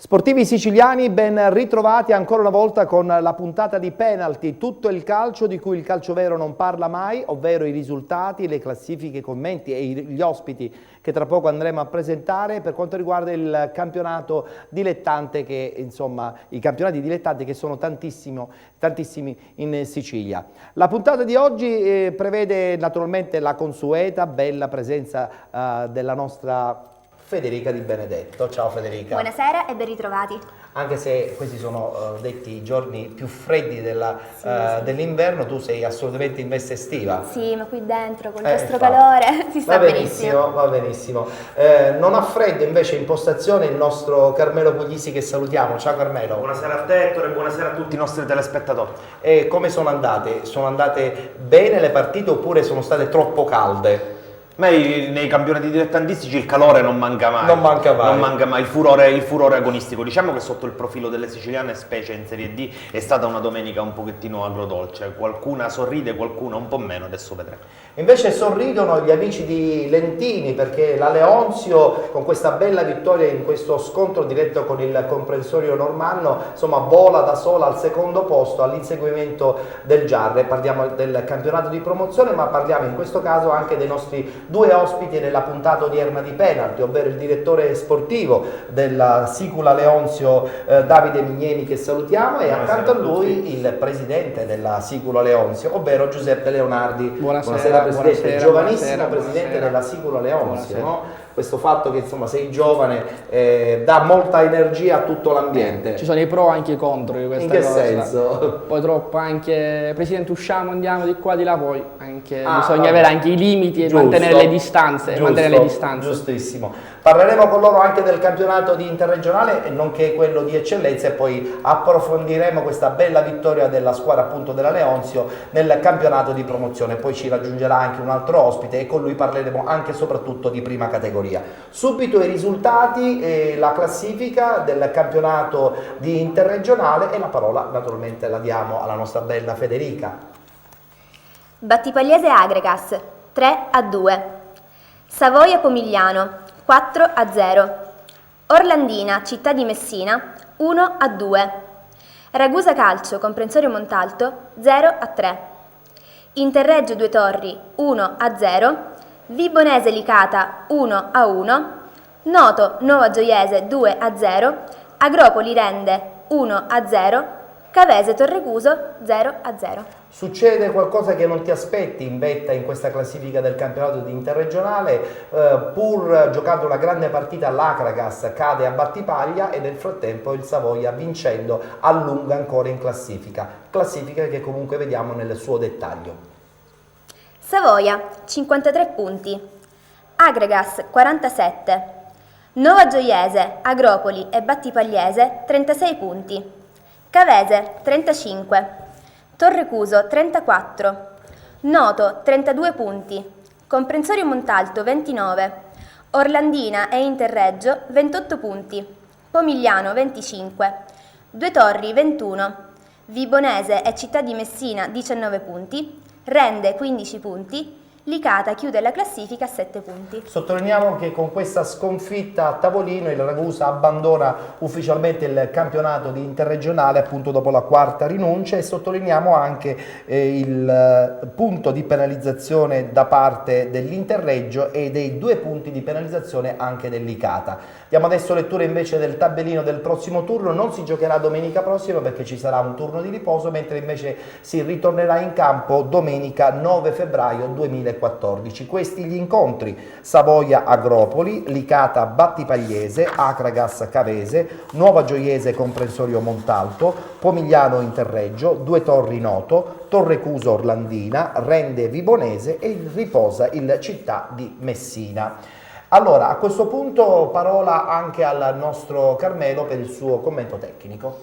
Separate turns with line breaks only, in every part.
Sportivi siciliani, ben ritrovati ancora una volta con la puntata di Penalty, tutto il calcio di cui il calcio vero non parla mai, ovvero i risultati, le classifiche, i commenti e gli ospiti che tra poco andremo a presentare per quanto riguarda il campionato dilettante, che insomma i campionati dilettanti che sono tantissimi in Sicilia. La puntata di oggi prevede naturalmente la consueta, bella presenza della nostra Federica Di Benedetto. Ciao Federica.
Buonasera e ben ritrovati.
Anche se questi sono detti i giorni più freddi dell'inverno, tu sei assolutamente in veste estiva.
Sì, ma qui dentro con questo calore si sta benissimo.
Va benissimo. Non ha freddo invece in postazione il nostro Carmelo Puglisi, che salutiamo. Ciao Carmelo.
Buonasera a te Ettore e buonasera a tutti i nostri telespettatori.
E come sono andate? Sono andate bene le partite oppure sono state troppo calde?
Nei campionati dilettantistici il calore non manca mai.
Non manca mai.
Il furore agonistico. Diciamo che sotto il profilo delle siciliane, specie in Serie D, è stata una domenica un pochettino agrodolce. Qualcuna sorride, qualcuna un po' meno, adesso vedremo.
Invece sorridono gli amici di Lentini, perché la Leonzio, con questa bella vittoria in questo scontro diretto con il comprensorio normanno, insomma vola da sola al secondo posto all'inseguimento del Giarre. Parliamo del campionato di promozione, ma parliamo in questo caso anche dei nostri due ospiti nella puntata odierna di Penalty, ovvero il direttore sportivo della Sicula Leonzio, Davide Migneni, che salutiamo, e accanto a lui il presidente della Sicula Leonzio, ovvero Giuseppe Leonardi. Buonasera Presidente, giovanissimo presidente della Sicula Leonzio, no? Questo fatto che insomma sei giovane dà molta energia a tutto l'ambiente.
Ci sono i pro anche i contro di questa cosa.
In che senso?
Poi troppo anche, Presidente, usciamo, andiamo di qua, di là, poi anche bisogna avere anche i limiti e mantenere le distanze.
Giustissimo. Parleremo con loro anche del campionato di interregionale, nonché quello di eccellenza, e poi approfondiremo questa bella vittoria della squadra appunto della Leonzio nel campionato di promozione. Poi ci raggiungerà anche un altro ospite e con lui parleremo anche e soprattutto di prima categoria. Subito i risultati e la classifica del campionato di interregionale, e la parola naturalmente la diamo alla nostra bella Federica.
Battipagliese Agregas 3-2, Savoia Pomigliano 4-0, Orlandina Città di Messina 1-2, Ragusa Calcio Comprensorio Montalto 0-3, Interreggio Due Torri 1-0, Vibonese Licata 1-1, Noto Nuova Gioiese 2-0, Agropoli Rende 1-0, Cavese Torrecuso 0-0.
Succede qualcosa che non ti aspetti in vetta in questa classifica del campionato di interregionale, pur giocando una grande partita l'Acragas cade a Battipaglia e nel frattempo il Savoia, vincendo, allunga ancora in classifica che comunque vediamo nel suo dettaglio.
Savoia 53 punti, Agregas 47, Nuova Gioiese, Agropoli e Battipagliese 36 punti, Cavese 35, Torrecuso 34, Noto 32 punti, Comprensorio Montalto 29, Orlandina e Interreggio 28 punti, Pomigliano 25, Due Torri 21, Vibonese e Città di Messina 19 punti, Rende 15 punti, Licata chiude la classifica a 7 punti.
Sottolineiamo che con questa sconfitta a tavolino il Ragusa abbandona ufficialmente il campionato di interregionale, appunto dopo la quarta rinuncia, e sottolineiamo anche il punto di penalizzazione da parte dell'Interreggio e dei 2 punti di penalizzazione anche del Licata. Diamo adesso lettura invece del tabellino del prossimo turno. Non si giocherà domenica prossima perché ci sarà un turno di riposo, mentre invece si ritornerà in campo domenica 9 febbraio 2014. Questi gli incontri: Savoia Agropoli, Licata Battipagliese, Acragas Cavese, Nuova Gioiese Comprensorio Montalto, Pomigliano Interreggio, Due Torri Noto, Torrecuso Orlandina, Rende Vibonese e riposa il Città di Messina. Allora, a questo punto parola anche al nostro Carmelo per il suo commento tecnico.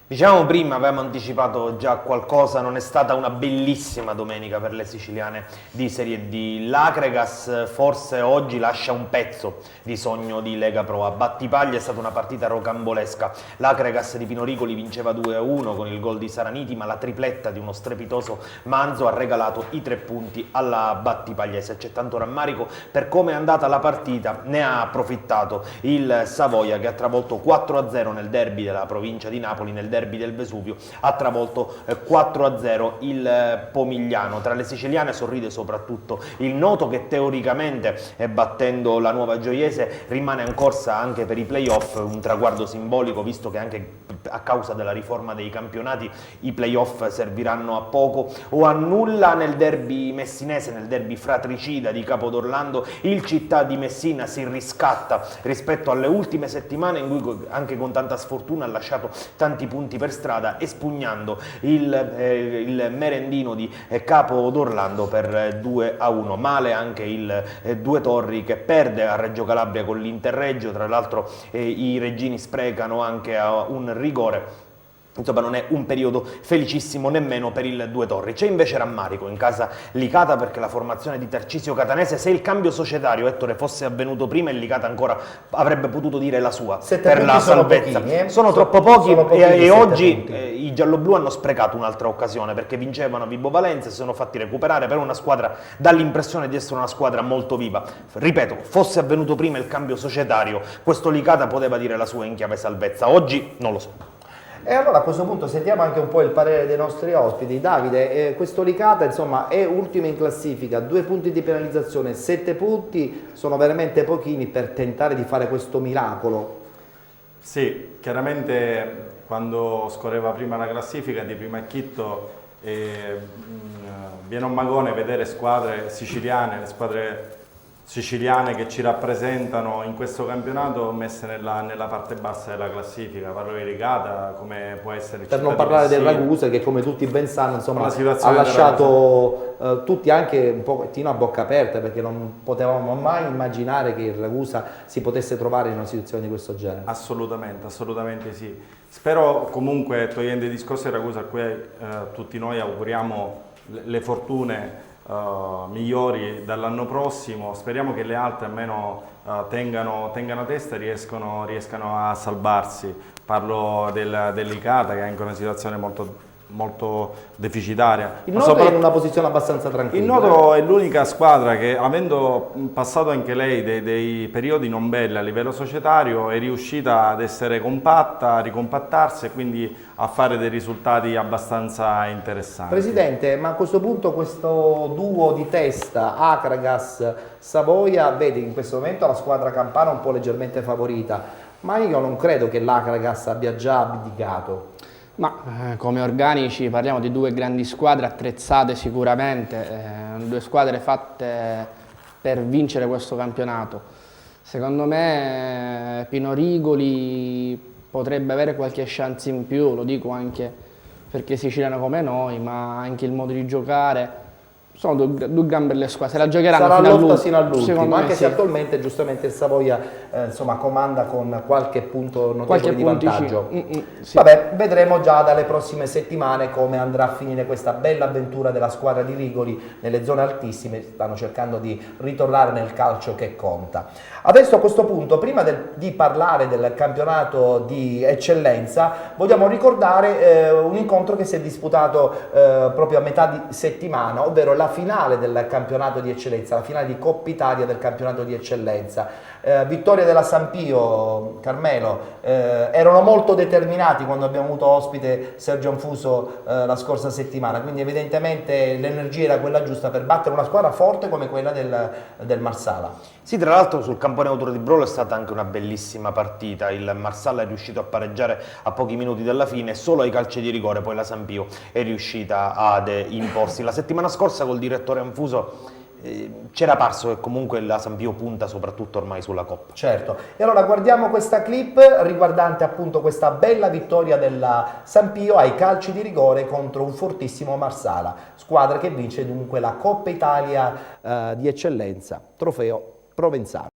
Dicevamo prima, avevamo anticipato già qualcosa, non è stata una bellissima domenica per le siciliane di Serie D. L'Acregas forse oggi lascia un pezzo di sogno di Lega Pro. A Battipaglia è stata una partita rocambolesca. L'Acregas di Pinoricoli vinceva 2-1 con il gol di Saraniti, ma la tripletta di uno strepitoso Manzo ha regalato i 3 punti alla Battipagliese. C'è tanto rammarico per come è andata la partita, ne ha approfittato il Savoia che ha travolto 4-0 nel derby della provincia di Napoli, nel derby del Vesuvio, ha travolto 4-0 il Pomigliano. Tra le siciliane sorride soprattutto il Noto che teoricamente, battendo la Nuova Gioiese, rimane in corsa anche per i playoff, un traguardo simbolico visto che anche a causa della riforma dei campionati i playoff serviranno a poco o a nulla. Nel derby messinese, nel derby fratricida di Capodorlando, il Città di Messina si riscatta rispetto alle ultime settimane in cui anche con tanta sfortuna ha lasciato tanti punti per strada, espugnando il merendino di Capodorlando per 2-1. Male anche il Due Torri che perde a Reggio Calabria con l'Interreggio, tra l'altro i reggini sprecano anche a un rigore. Insomma, non è un periodo felicissimo nemmeno per il Due Torri. C'è invece rammarico in casa Licata perché la formazione di Tarcisio Catanese, se il cambio societario, Ettore, fosse avvenuto prima, il Licata ancora avrebbe potuto dire la sua per la salvezza. Sono troppo pochi e oggi i gialloblu hanno sprecato un'altra occasione perché vincevano a Vibo Valenza, si sono fatti recuperare per una squadra, dà l'impressione di essere una squadra molto viva. Ripeto, fosse avvenuto prima il cambio societario, questo Licata poteva dire la sua in chiave salvezza. Oggi non lo so.
E allora a questo punto sentiamo anche un po' il parere dei nostri ospiti. Davide, questo Licata insomma è ultimo in classifica, 2 punti di penalizzazione, 7 punti sono veramente pochini per tentare di fare questo miracolo.
Sì, chiaramente quando scorreva prima la classifica di primo acchitto viene un magone vedere squadre siciliane, le squadre siciliane che ci rappresentano in questo campionato messe nella parte bassa della classifica. Parlo di Licata, come può essere il
per non
Città di
parlare del
Messina.
Ragusa che come tutti ben sanno insomma, ha
del
lasciato tutti anche un pochettino a bocca aperta perché non potevamo mai immaginare che il Ragusa si potesse trovare in una situazione di questo genere.
Assolutamente, assolutamente sì. Spero comunque, togliendo i discorsi del Ragusa a cui tutti noi auguriamo le fortune migliori dall'anno prossimo, speriamo che le altre almeno tengano testa e riescano a salvarsi. Parlo del Licata che è anche una situazione molto deficitaria.
Il Noto è in una posizione abbastanza tranquilla.
Il Noto è l'unica squadra che, avendo passato anche lei dei periodi non belli a livello societario, è riuscita ad essere compatta, a ricompattarsi e quindi a fare dei risultati abbastanza interessanti.
Presidente, ma a questo punto questo duo di testa Acragas-Savoia vede in questo momento la squadra campana un po' leggermente favorita, ma io non credo che l'Acragas abbia già abdicato.
Ma come organici parliamo di 2 grandi squadre attrezzate sicuramente, 2 squadre fatte per vincere questo campionato. Secondo me Pinorigoli potrebbe avere qualche chance in più, lo dico anche perché è siciliano come noi, ma anche il modo di giocare. Sono due gran belle squadre, se la giocheranno
sarà lotta fino all'ultimo, anche
sì.
se attualmente giustamente il Savoia insomma, comanda con qualche punto notevole di vantaggio.
Sì.
Vabbè, vedremo già dalle prossime settimane come andrà a finire questa bella avventura della squadra di Rigoli nelle zone altissime, stanno cercando di ritornare nel calcio che conta. Adesso a questo punto, prima di parlare del campionato di eccellenza, vogliamo ricordare un incontro che si è disputato proprio a metà di settimana, ovvero la finale del campionato di eccellenza, la finale di Coppa Italia del campionato di eccellenza. Vittoria della San Pio, Carmelo, erano molto determinati quando abbiamo avuto ospite Sergio Anfuso la scorsa settimana, quindi evidentemente l'energia era quella giusta per battere una squadra forte come quella del Marsala.
Sì, tra l'altro sul campo neutro di Brolo è stata anche una bellissima partita, il Marsala è riuscito a pareggiare a pochi minuti dalla fine, solo ai calci di rigore poi la San Pio è riuscita ad imporsi. La settimana scorsa col direttore Anfuso c'era parso che comunque la San Pio punta soprattutto ormai sulla Coppa.
Certo, e allora guardiamo questa clip riguardante appunto questa bella vittoria della San Pio ai calci di rigore contro un fortissimo Marsala, squadra che vince dunque la Coppa Italia di eccellenza, trofeo provenzano.